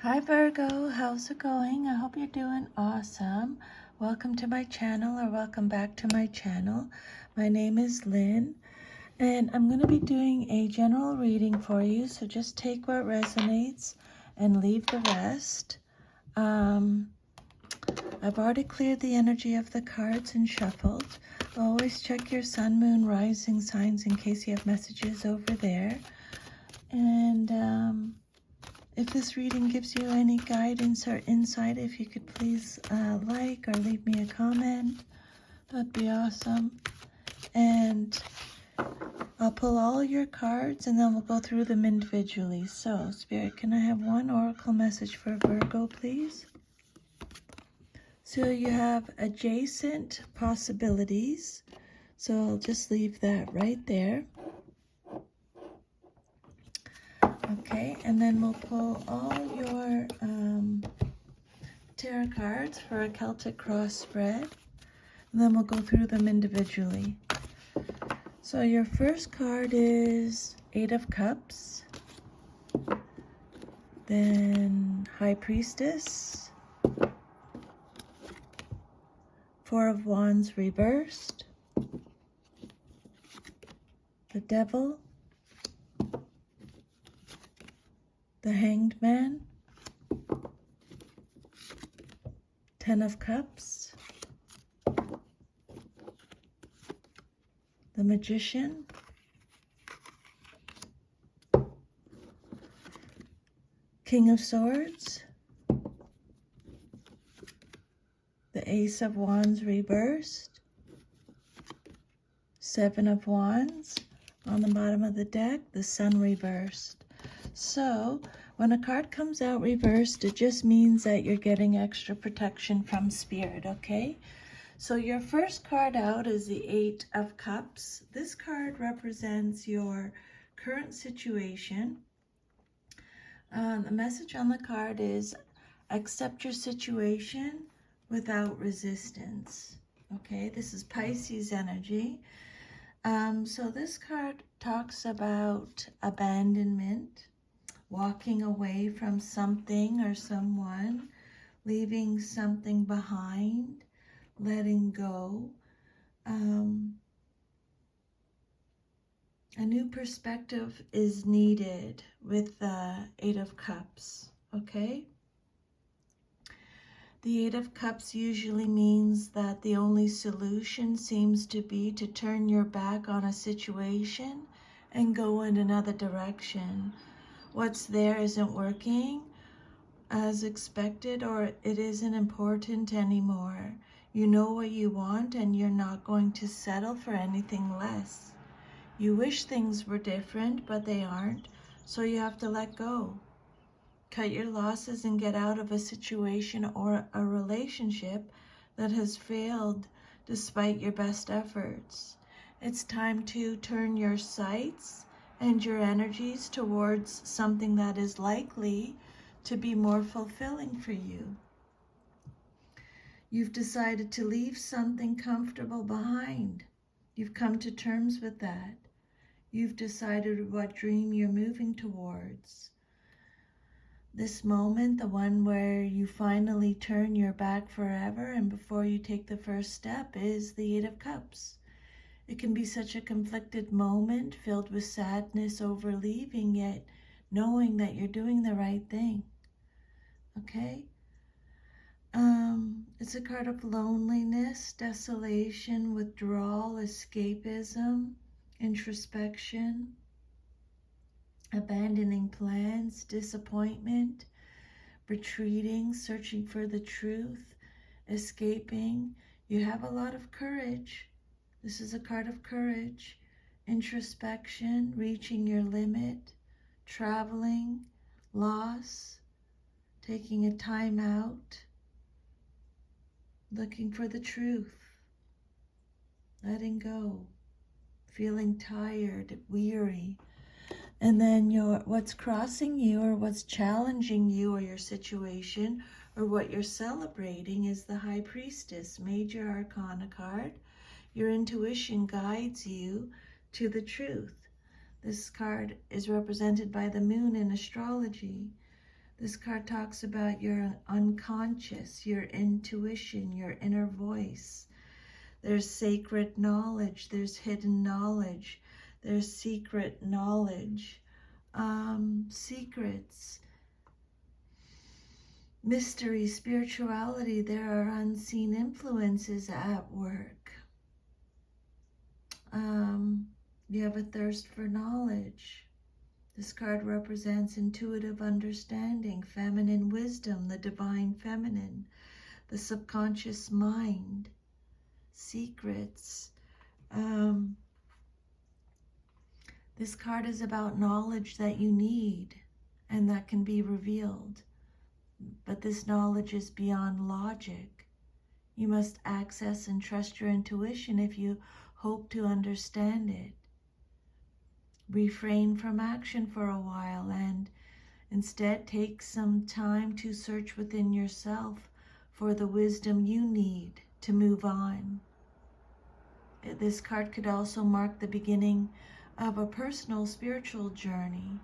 Hi Virgo, how's it going? I hope you're doing awesome. Welcome to my channel, or welcome back to my channel. My name is Lynn, and I'm going to be doing a general reading for you, so just take what resonates and leave the rest. I've already cleared the energy of the cards and shuffled. Always check your sun, moon, rising signs in case you have messages over there. And if this reading gives you any guidance or insight, if you could please like or leave me a comment, that'd be awesome. And I'll pull all your cards and then we'll go through them individually. So, Spirit, can I have one oracle message for Virgo, please? So you have adjacent possibilities. So I'll just leave that right there. Okay, and then we'll pull all your tarot cards for a Celtic cross spread, and then we'll go through them individually. So your first card is Eight of Cups, then High Priestess, Four of Wands reversed, the Devil, the Hanged Man, Ten of Cups, the Magician, King of Swords, the Ace of Wands reversed, Seven of Wands. On the bottom of the deck, the Sun reversed. So when a card comes out reversed, it just means that you're getting extra protection from Spirit, okay? So your first card out is the Eight of Cups. This card represents your current situation. The message on the card is accept your situation without resistance. Okay, this is Pisces energy. So this card talks about abandonment, walking away from something or someone, leaving something behind, letting go. A new perspective is needed with the Eight of Cups, okay? The Eight of Cups usually means that the only solution seems to be to turn your back on a situation and go in another direction. What's there isn't working as expected, or it isn't important anymore. You know what you want and you're not going to settle for anything less. You wish things were different, but they aren't, so you have to let go. Cut your losses and get out of a situation or a relationship that has failed despite your best efforts. It's time to turn your sights and your energies towards something that is likely to be more fulfilling for you. You've decided to leave something comfortable behind. You've come to terms with that. You've decided what dream you're moving towards. This moment, the one where you finally turn your back forever and before you take the first step, is the Eight of Cups. It can be such a conflicted moment filled with sadness over leaving, yet knowing that you're doing the right thing. Okay? It's a card of loneliness, desolation, withdrawal, escapism, introspection, abandoning plans, disappointment, retreating, searching for the truth, escaping. You have a lot of courage. This is a card of courage, introspection, reaching your limit, traveling, loss, taking a time out, looking for the truth, letting go, feeling tired, weary. And then what's crossing you, or what's challenging you or your situation, or what you're celebrating, is the High Priestess, Major Arcana card. Your intuition guides you to the truth. This card is represented by the moon in astrology. This card talks about your unconscious, your intuition, your inner voice. There's sacred knowledge, there's hidden knowledge, there's secret knowledge, secrets, mystery, spirituality. There are unseen influences at work. You have a thirst for knowledge. This card represents intuitive understanding, feminine wisdom, the divine feminine, the subconscious mind, secrets. This card is about knowledge that you need and that can be revealed. But this knowledge is beyond logic. You must access and trust your intuition if you hope to understand it. Refrain from action for a while and instead take some time to search within yourself for the wisdom you need to move on. This card could also mark the beginning of a personal spiritual journey.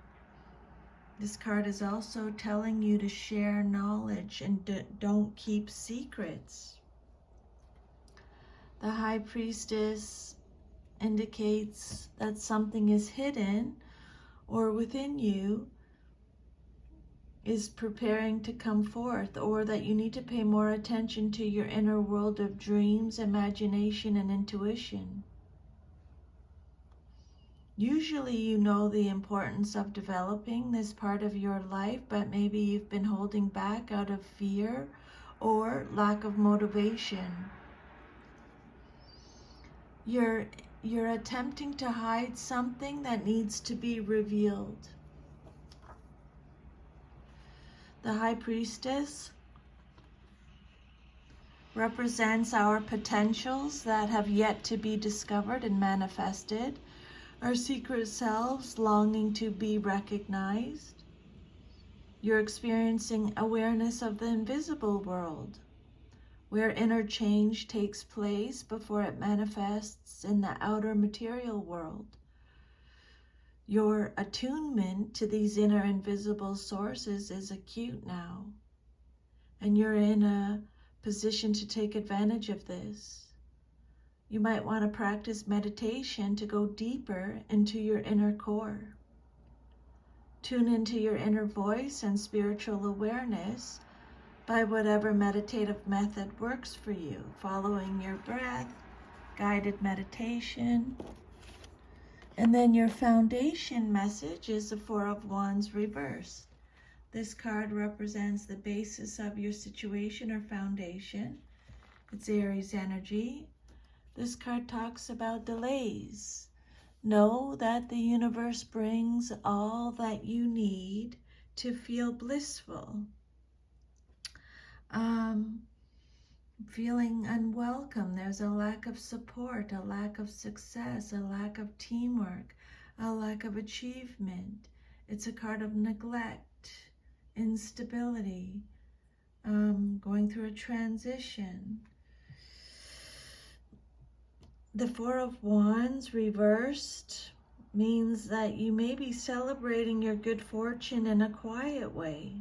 This card is also telling you to share knowledge and don't keep secrets. The High Priestess indicates that something is hidden or within you is preparing to come forth, or that you need to pay more attention to your inner world of dreams, imagination, and intuition. Usually you know the importance of developing this part of your life, but maybe you've been holding back out of fear or lack of motivation. You're attempting to hide something that needs to be revealed. The High Priestess represents our potentials that have yet to be discovered and manifested, our secret selves longing to be recognized. You're experiencing awareness of the invisible world, where inner change takes place before it manifests in the outer material world. Your attunement to these inner invisible sources is acute now, and you're in a position to take advantage of this. You might want to practice meditation to go deeper into your inner core. Tune into your inner voice and spiritual awareness by whatever meditative method works for you, following your breath, guided meditation. And then your foundation message is the Four of Wands reversed. This card represents the basis of your situation or foundation. It's Aries energy. This card talks about delays. Know that the universe brings all that you need to feel blissful. Feeling unwelcome, there's a lack of support, a lack of success, a lack of teamwork, a lack of achievement. It's a card of neglect, instability, going through a transition. The Four of Wands reversed means that you may be celebrating your good fortune in a quiet way.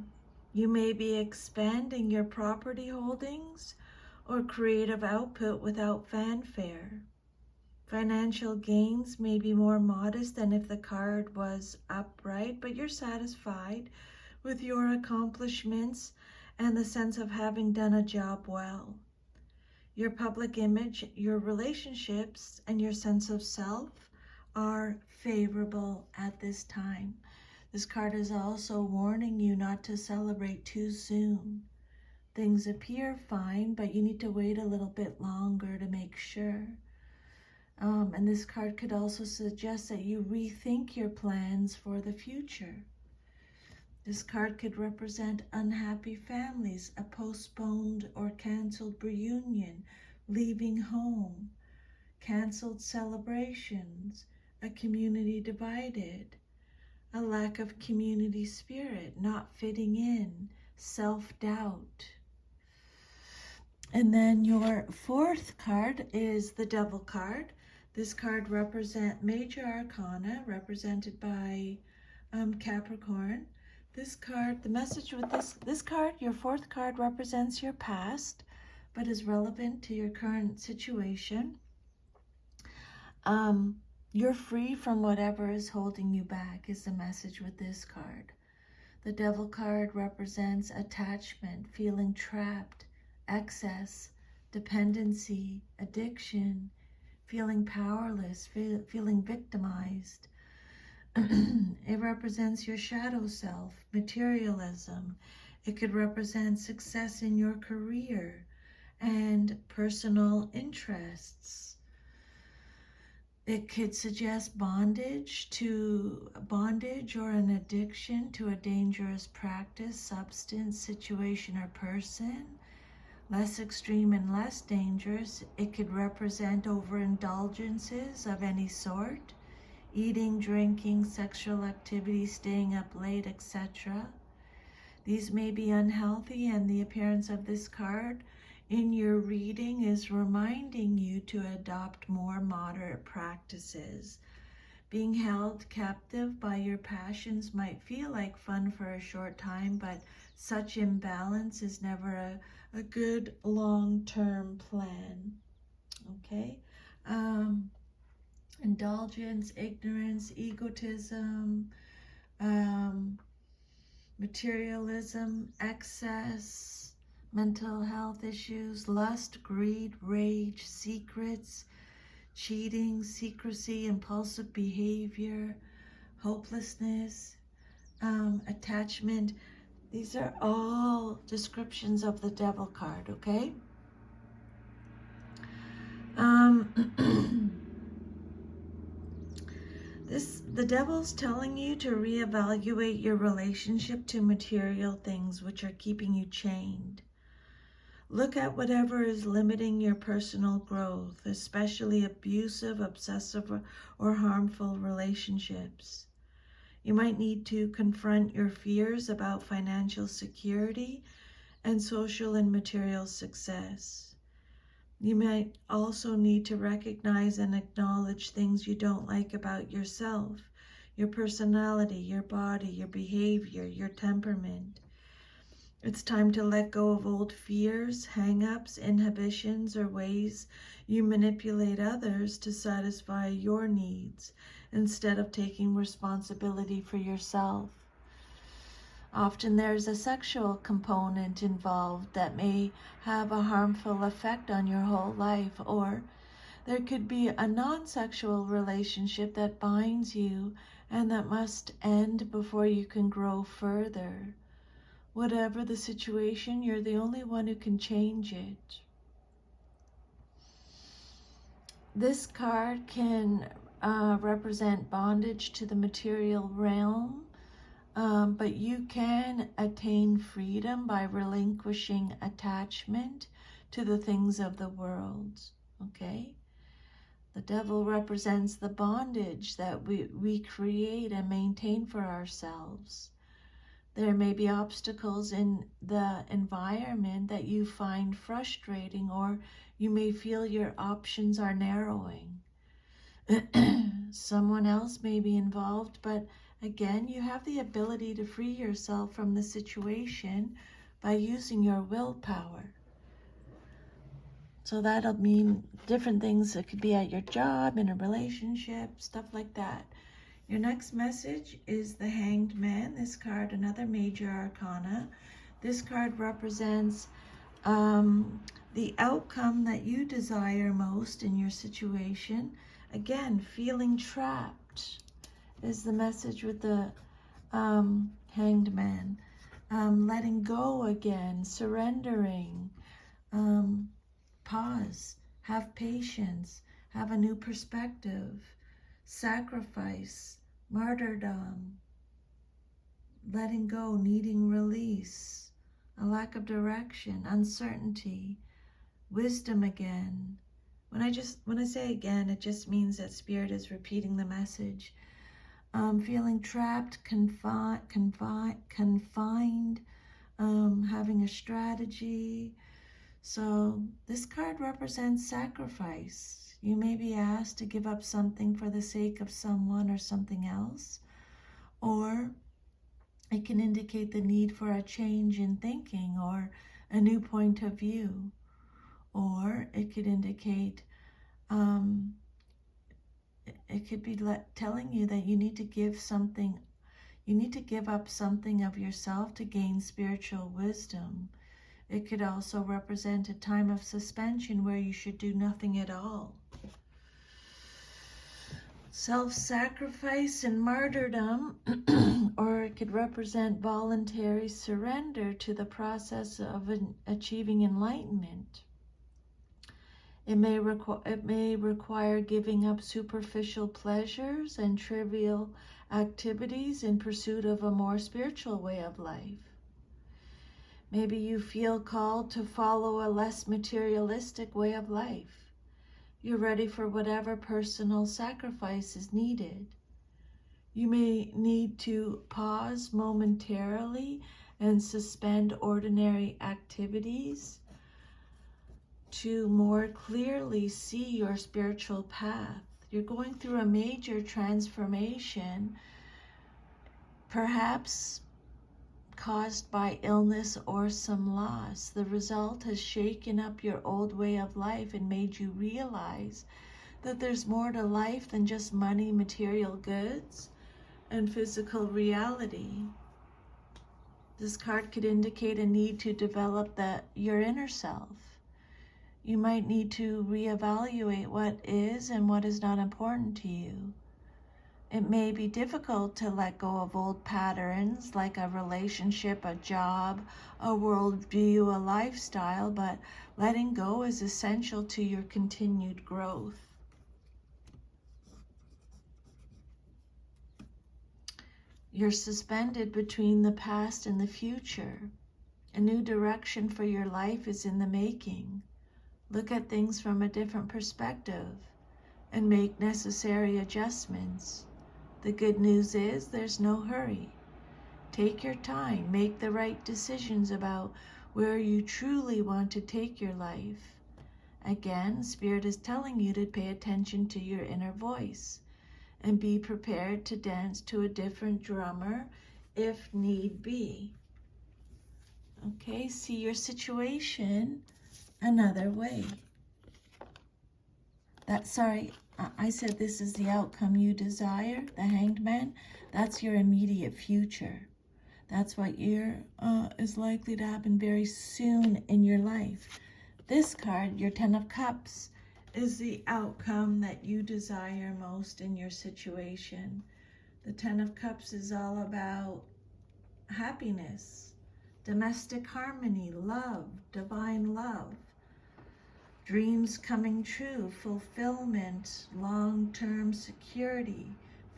You may be expanding your property holdings or creative output without fanfare. Financial gains may be more modest than if the card was upright, but you're satisfied with your accomplishments and the sense of having done a job well. Your public image, your relationships, and your sense of self are favorable at this time. This card is also warning you not to celebrate too soon. Things appear fine, but you need to wait a little bit longer to make sure. And this card could also suggest that you rethink your plans for the future. This card could represent unhappy families, a postponed or canceled reunion, leaving home, canceled celebrations, a community divided, a lack of community spirit, not fitting in, self-doubt. And then your fourth card is the Devil card. This card represents major arcana, represented by Capricorn. This card, the message with this card, your fourth card represents your past, but is relevant to your current situation. You're free from whatever is holding you back is the message with this card. The Devil card represents attachment, feeling trapped, excess, dependency, addiction, feeling powerless, feeling victimized. It represents your shadow self, materialism. It could represent success in your career and personal interests. It could suggest bondage or an addiction to a dangerous practice, substance, situation, or person. Less extreme and less dangerous, it could represent overindulgences of any sort, eating, drinking, sexual activity, staying up late, etc. These may be unhealthy, and the appearance of this card in your reading is reminding you to adopt more moderate practices. Being held captive by your passions might feel like fun for a short time, but such imbalance is never a good long-term plan. Okay? Indulgence, ignorance, egotism, materialism, excess, mental health issues, lust, greed, rage, secrets, cheating, secrecy, impulsive behavior, hopelessness, attachment. These are all descriptions of the Devil card, okay? The Devil's telling you to reevaluate your relationship to material things which are keeping you chained. Look at whatever is limiting your personal growth, especially abusive, obsessive, or harmful relationships. You might need to confront your fears about financial security and social and material success. You might also need to recognize and acknowledge things you don't like about yourself, your personality, your body, your behavior, your temperament. It's time to let go of old fears, hang-ups, inhibitions, or ways you manipulate others to satisfy your needs instead of taking responsibility for yourself. Often there's a sexual component involved that may have a harmful effect on your whole life, or there could be a non-sexual relationship that binds you and that must end before you can grow further. Whatever the situation, you're the only one who can change it. This card can represent bondage to the material realm, but you can attain freedom by relinquishing attachment to the things of the world, okay? The Devil represents the bondage that we create and maintain for ourselves. There may be obstacles in the environment that you find frustrating, or you may feel your options are narrowing. Someone else may be involved, but again, you have the ability to free yourself from the situation by using your willpower. So that'll mean different things. It could be at your job, in a relationship, stuff like that. Your next message is the Hanged Man. This card, another major arcana. This card represents the outcome that you desire most in your situation. Again, feeling trapped is the message with the Hanged Man. Letting go again, surrendering, pause, have patience, have a new perspective, sacrifice, martyrdom, letting go, needing release, a lack of direction, uncertainty, wisdom again. When I say again, it just means that Spirit is repeating the message. Feeling trapped, confined, having a strategy. So this card represents sacrifice. You may be asked to give up something for the sake of someone or something else, or It can indicate the need for a change in thinking or a new point of view. Or it could indicate, it could be telling you that you need to give up something of yourself to gain spiritual wisdom. It could also represent a time of suspension where you should do nothing at all. Self-sacrifice and martyrdom, or it could represent voluntary surrender to the process of achieving enlightenment. It may require giving up superficial pleasures and trivial activities in pursuit of a more spiritual way of life. Maybe you feel called to follow a less materialistic way of life. You're ready for whatever personal sacrifice is needed. You may need to pause momentarily and suspend ordinary activities to more clearly see your spiritual path. You're going through a major transformation, perhaps caused by illness or some loss. The result has shaken up your old way of life and made you realize that there's more to life than just money, material goods, and physical reality. This card could indicate a need to develop your inner self. You might need to reevaluate what is and what is not important to you. It may be difficult to let go of old patterns like a relationship, a job, a worldview, a lifestyle, but letting go is essential to your continued growth. You're suspended between the past and the future. A new direction for your life is in the making. Look at things from a different perspective and make necessary adjustments. The good news is there's no hurry. Take your time, make the right decisions about where you truly want to take your life. Again, Spirit is telling you to pay attention to your inner voice and be prepared to dance to a different drummer if need be. Okay, see your situation another way. I said this is the outcome you desire, the Hanged Man. That's your immediate future. That's what is likely to happen very soon in your life. This card, your Ten of Cups, is the outcome that you desire most in your situation. The Ten of Cups is all about happiness, domestic harmony, love, divine love, dreams coming true, fulfillment, long-term security,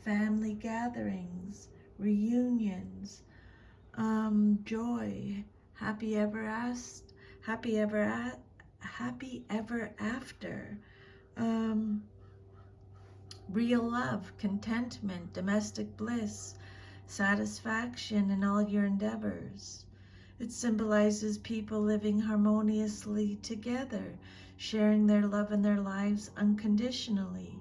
family gatherings, reunions, joy, happy ever after, real love, contentment, domestic bliss, satisfaction in all your endeavors. It symbolizes people living harmoniously together, sharing their love and their lives unconditionally.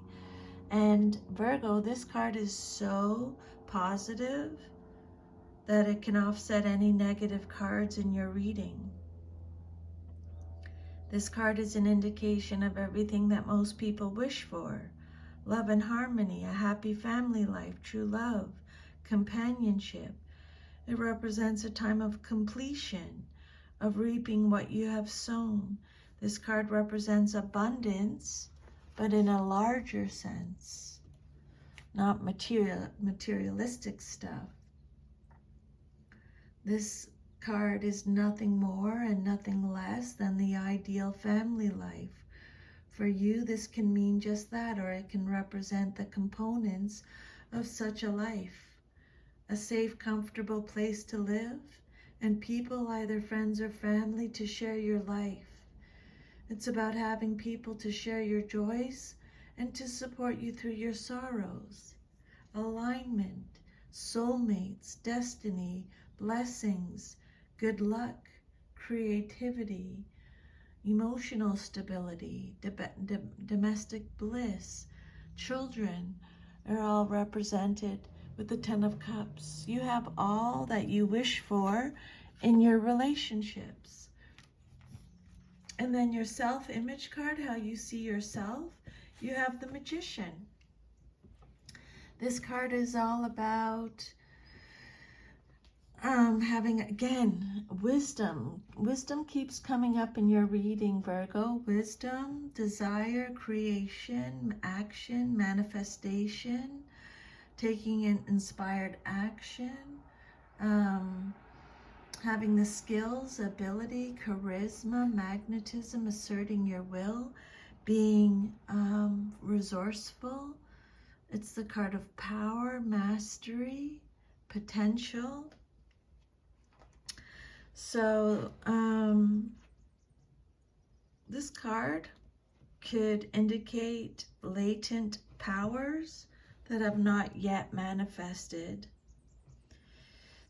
And Virgo, this card is so positive that it can offset any negative cards in your reading. This card is an indication of everything that most people wish for. Love and harmony, a happy family life, true love, companionship. It represents a time of completion, of reaping what you have sown. This card represents abundance, but in a larger sense, not materialistic stuff. This card is nothing more and nothing less than the ideal family life. For you, this can mean just that, or it can represent the components of such a life. A safe, comfortable place to live, and people, either friends or family, to share your life. It's about having people to share your joys and to support you through your sorrows. Alignment, soulmates, destiny, blessings, good luck, creativity, emotional stability, domestic bliss, children are all represented with the Ten of Cups. You have all that you wish for in your relationships. And then your self-image card, how you see yourself, you have the Magician. This card is all about having, again, wisdom. Wisdom keeps coming up in your reading, Virgo. Wisdom, desire, creation, action, manifestation, taking an inspired action, having the skills, ability, charisma, magnetism, asserting your will, being resourceful. It's the card of power, mastery, potential. So this card could indicate latent powers that have not yet manifested.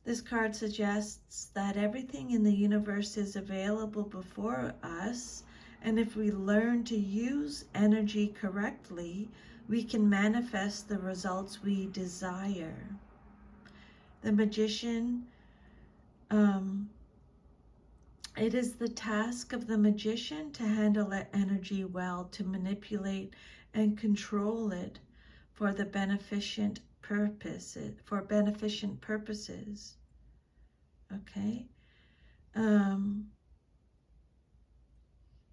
This card suggests that everything in the universe is available before us, and if we learn to use energy correctly, we can manifest the results we desire. The Magician, it is the task of the magician to handle energy well, to manipulate and control it for the beneficent purposes. Okay.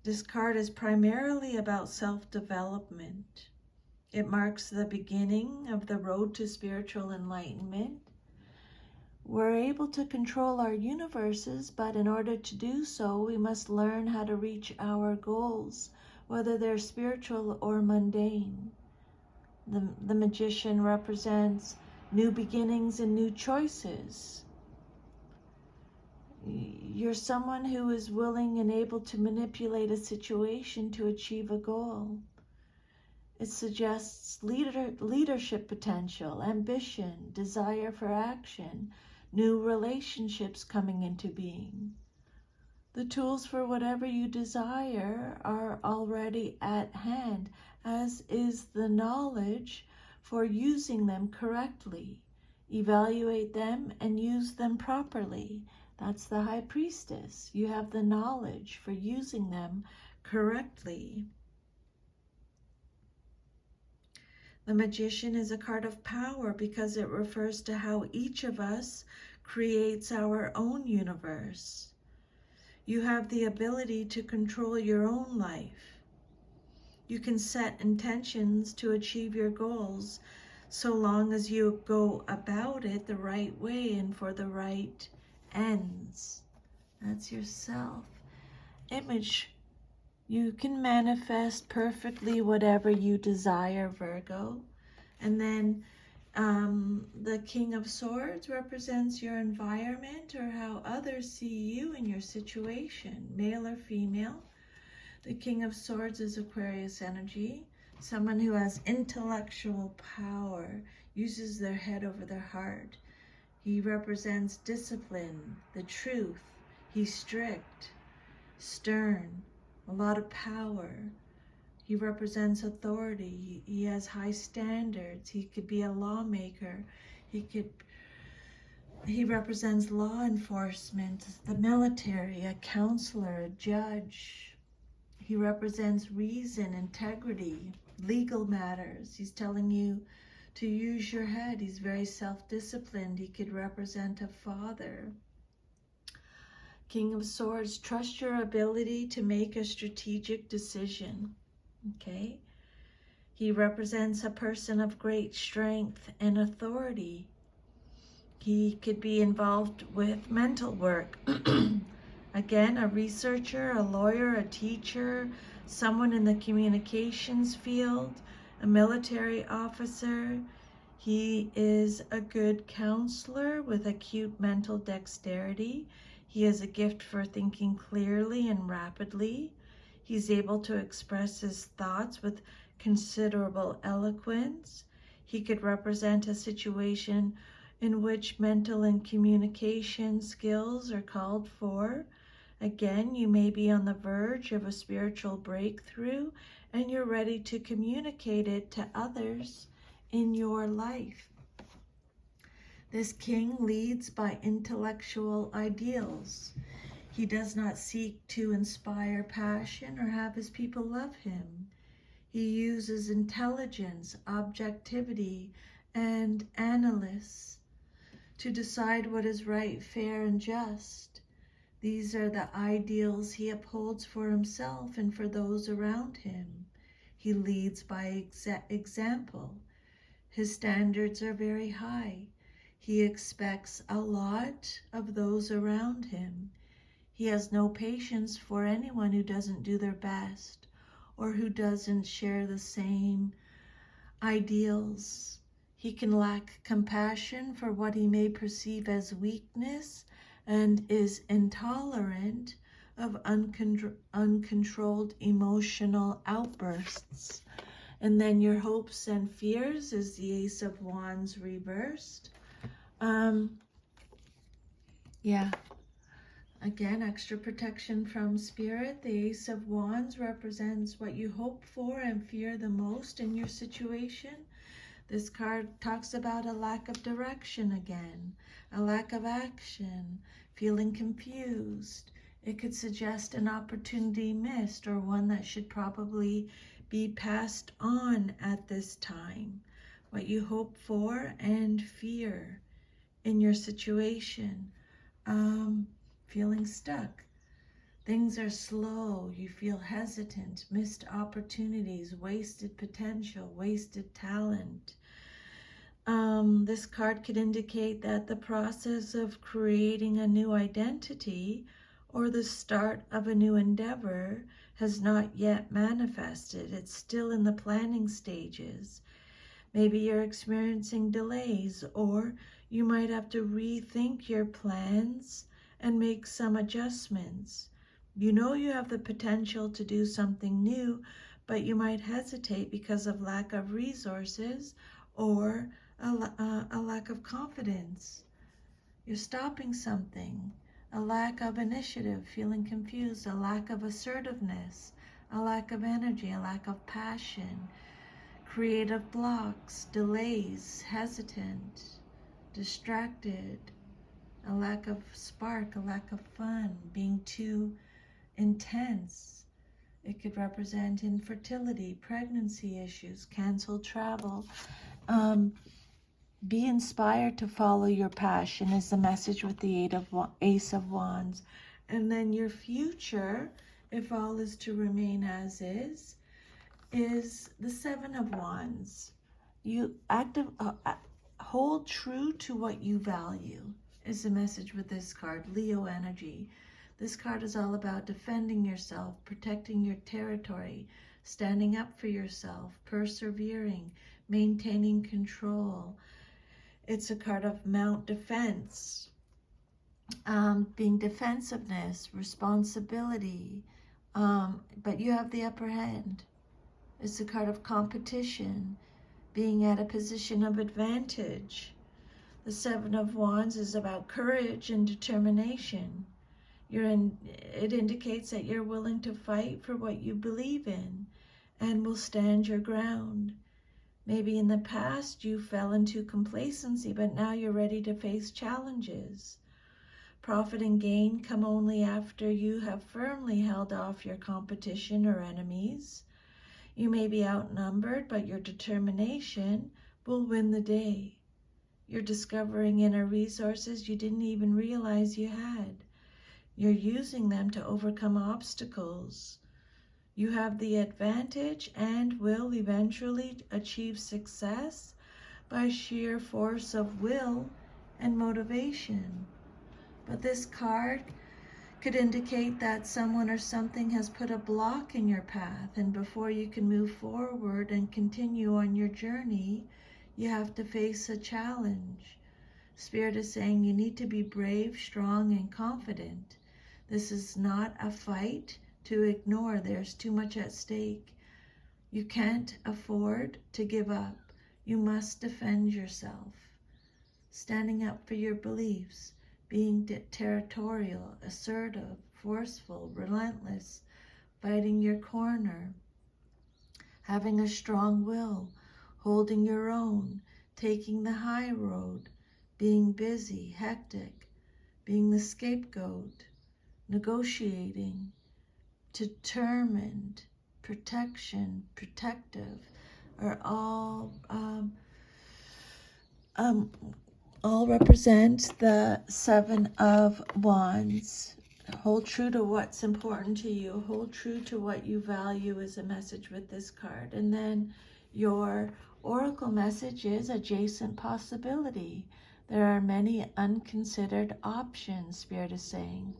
This card is primarily about self-development. It marks the beginning of the road to spiritual enlightenment. We're able to control our universes, but in order to do so, we must learn how to reach our goals, whether they're spiritual or mundane. The Magician represents new beginnings and new choices. You're someone who is willing and able to manipulate a situation to achieve a goal. It suggests leadership potential, ambition, desire for action, new relationships coming into being. The tools for whatever you desire are already at hand, as is the knowledge for using them correctly. Evaluate them and use them properly. That's the High Priestess. You have the knowledge for using them correctly. The Magician is a card of power because it refers to how each of us creates our own universe. You have the ability to control your own life. You can set intentions to achieve your goals so long as you go about it the right way and for the right ends. That's your self-image. You can manifest perfectly whatever you desire, Virgo. And then the King of Swords represents your environment or how others see you and your situation, male or female. The King of Swords is Aquarius energy, someone who has intellectual power, uses their head over their heart. He represents discipline, the truth. He's strict, stern, a lot of power. He represents authority. He has high standards. He could be a lawmaker. He represents law enforcement, the military, a counselor, a judge. He represents reason, integrity, legal matters. He's telling you to use your head. He's very self-disciplined. He could represent a father. King of Swords, trust your ability to make a strategic decision. Okay? He represents a person of great strength and authority. He could be involved with mental work. Again, a researcher, a lawyer, a teacher, someone in the communications field, a military officer. He is a good counselor with acute mental dexterity. He has a gift for thinking clearly and rapidly. He's able to express his thoughts with considerable eloquence. He could represent a situation in which mental and communication skills are called for. Again, you may be on the verge of a spiritual breakthrough and you're ready to communicate it to others in your life. This king leads by intellectual ideals. He does not seek to inspire passion or have his people love him. He uses intelligence, objectivity, and analysis to decide what is right, fair, and just. These are the ideals he upholds for himself and for those around him. He leads by example. His standards are very high. He expects a lot of those around him. He has no patience for anyone who doesn't do their best or who doesn't share the same ideals. He can lack compassion for what he may perceive as weakness and is intolerant of uncontrolled emotional outbursts. And then your hopes and fears is the Ace of Wands reversed. Yeah. Again, extra protection from Spirit. The Ace of Wands represents what you hope for and fear the most in your situation. This card talks about a lack of direction again, a lack of action, feeling confused. It could suggest an opportunity missed or one that should probably be passed on at this time. What you hope for and fear in your situation. Feeling stuck. Things are slow. You feel hesitant, missed opportunities, wasted potential, wasted talent. This card could indicate that the process of creating a new identity or the start of a new endeavor has not yet manifested. It's still in the planning stages. Maybe you're experiencing delays, or you might have to rethink your plans and make some adjustments. You know you have the potential to do something new, but you might hesitate because of lack of resources or a lack of confidence. You're stopping something. A lack of initiative, feeling confused, a lack of assertiveness, a lack of energy, a lack of passion, creative blocks, delays, hesitant, distracted, a lack of spark, a lack of fun, being too intense. It could represent infertility, pregnancy issues, canceled travel. Be inspired to follow your passion is the message with the Ace of Wands. And then your future, if all is to remain as is the Seven of Wands. You hold true to what you value is the message with this card, Leo energy. This card is all about defending yourself, protecting your territory, standing up for yourself, persevering, maintaining control. It's a card of mount defense, being defensiveness, responsibility, but you have the upper hand. It's a card of competition, being at a position of advantage. The Seven of Wands is about courage and determination. It indicates that you're willing to fight for what you believe in and will stand your ground. Maybe in the past you fell into complacency, but now you're ready to face challenges. Profit and gain come only after you have firmly held off your competition or enemies. You may be outnumbered, but your determination will win the day. You're discovering inner resources you didn't even realize you had. You're using them to overcome obstacles. You have the advantage and will eventually achieve success by sheer force of will and motivation. But this card could indicate that someone or something has put a block in your path, and before you can move forward and continue on your journey, you have to face a challenge. Spirit is saying you need to be brave, strong, and confident. This is not a fight to ignore. There's too much at stake. You can't afford to give up. You must defend yourself. Standing up for your beliefs, being territorial, assertive, forceful, relentless, fighting your corner, having a strong will, holding your own, taking the high road, being busy, hectic, being the scapegoat, negotiating, determined, protection, protective, are all represent the Seven of Wands. Hold true to what's important to you. Hold true to what you value is a message with this card. And then your oracle message is adjacent possibility. There are many unconsidered options, Spirit is saying.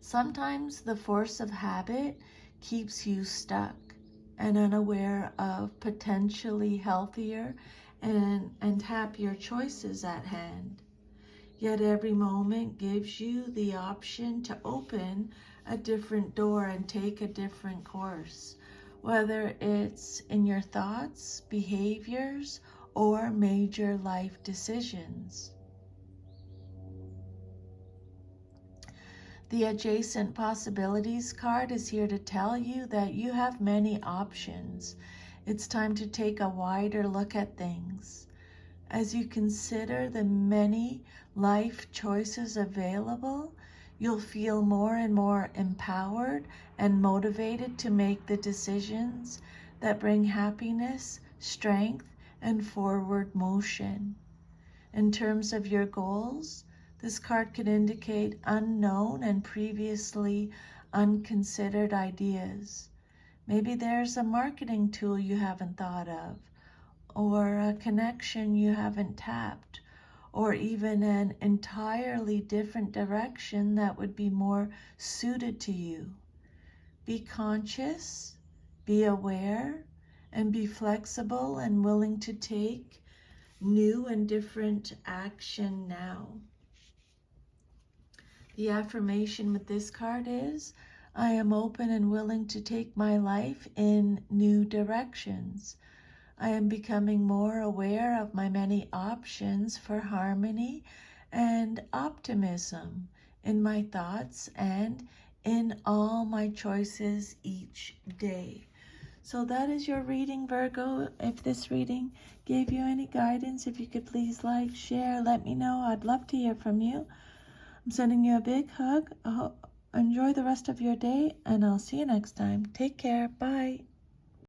Sometimes the force of habit keeps you stuck and unaware of potentially healthier and happier choices at hand. Yet every moment gives you the option to open a different door and take a different course, whether it's in your thoughts, behaviors, or major life decisions. The Adjacent Possibilities card is here to tell you that you have many options. It's time to take a wider look at things. As you consider the many life choices available, you'll feel more and more empowered and motivated to make the decisions that bring happiness, strength, and forward motion. In terms of your goals, this card could indicate unknown and previously unconsidered ideas. Maybe there's a marketing tool you haven't thought of, or a connection you haven't tapped, or even an entirely different direction that would be more suited to you. Be conscious, be aware, and be flexible and willing to take new and different action now. The affirmation with this card is, I am open and willing to take my life in new directions. I am becoming more aware of my many options for harmony and optimism in my thoughts and in all my choices each day. So that is your reading, Virgo. If this reading gave you any guidance, if you could please like, share, let me know. I'd love to hear from you. I'm sending you a big hug. Enjoy the rest of your day, and I'll see you next time. Take care. Bye.